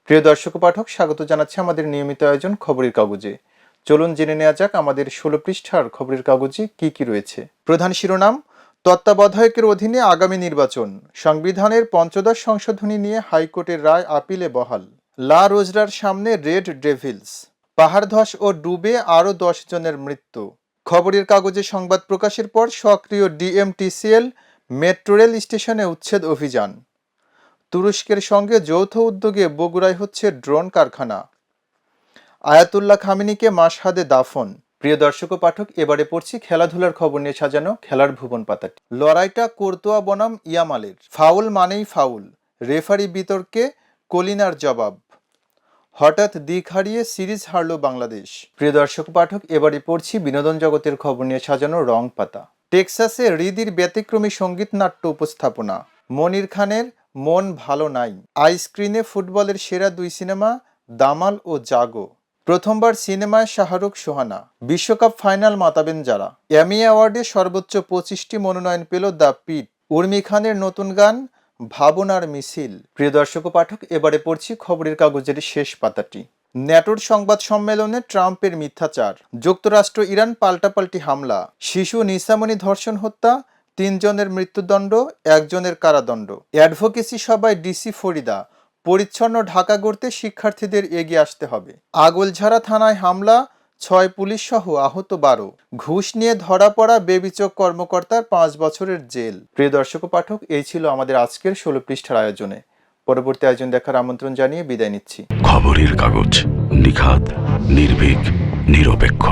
প্রিয় দর্শক ও পাঠক, স্বাগত জানাচ্ছি আমাদের নিয়মিত আয়োজন খবরের কাগজে। চলুন জেনে নেওয়া যাক আমাদের 16 পৃষ্ঠার খবরের কাগজে কি কি রয়েছে। প্রধান শিরোনাম: তত্ত্বাবধায়কের অধীনে আগামী নির্বাচন, সংবিধানের পঞ্চদশ সংশোধনী নিয়ে হাইকোর্টের রায় আপিলে বহাল। লা রোজরার সামনে রেড ডেভিলস, পাহাড় ধস ও ডুবে আরও 10 জনের মৃত্যু। খবরের কাগজে সংবাদ প্রকাশের পর সক্রিয় ডিএমটিসিএল, মেট্রো রেল স্টেশনে উচ্ছেদ অভিযান। তুরস্কের সঙ্গে যৌথ উদ্যোগে বগুড়ায় হচ্ছে ড্রোন কারখানা। আয়াতুল্লাহ খামেনিকে মাশহাদে দাফন। প্রিয় দর্শক ও পাঠক, এবারে পড়ছি খেলাধুলার খবর নিয়ে সাজানো খেলার ভুবন পাতাটি। লড়াইটা কোর্তোয়া বনাম ইয়ামালের, ফাউল মানেই ফাউল, রেফারি বিতর্কে কলিনার জবাব। হঠাৎ দিক হারিয়ে সিরিজ হারল বাংলাদেশ। প্রিয় দর্শক পাঠক, এবারে পড়ছি বিনোদন জগতের খবর নিয়ে সাজানো রং পাতা। টেক্সাসে হৃদির ব্যতিক্রমী সঙ্গীত নাট্য উপস্থাপনা। মনির খানের মন ভালো নাই। আইস্ক্রিনে ফুটবলের সেরা 2 সিনেমা দামাল ও জাগো। প্রথমবার সিনেমায় শাহরুখ সোহানা। বিশ্বকাপ ফাইনাল মাতাবেন যারা। এমি অ্যাওয়ার্ডে সর্বোচ্চ 25টি মনোনয়ন পেল দ্য পিট। উর্মি খানের নতুন গান ভাবনার মিছিল। প্রিয় দর্শক ও পাঠক, এবারে পড়ছি খবরের কাগজের শেষ পাতাটি। ন্যাটোর সংবাদ সম্মেলনে ট্রাম্পের মিথ্যাচার। যুক্তরাষ্ট্র ইরান পাল্টাপাল্টি হামলা। শিশু নিসামনি ধর্ষণ হত্যা, 3 জনের মৃত্যুদণ্ড, 1 জনের কারাদণ্ড। অ্যাডভোকেসি সভায় ডিসি ফরিদা, পরিচ্ছন্ন ঢাকা গড়তে শিক্ষার্থীদের এগিয়ে আসতে হবে। আগলঝাড়া থানায় হামলা, 6 পুলিশ সহ আহত 12। ঘুষ নিয়ে ধরা পড়া বেবিচক কর্মকর্তার 5 বছরের জেল। প্রিয় দর্শক ও পাঠক, এই ছিল আমাদের আজকের 16 পৃষ্ঠার আয়োজনে। পরবর্তী আয়োজন দেখার আমন্ত্রণ জানিয়ে বিদায় নিচ্ছি। খবরের কাগজ, নিখাত, নির্ভীক, নিরপেক্ষ।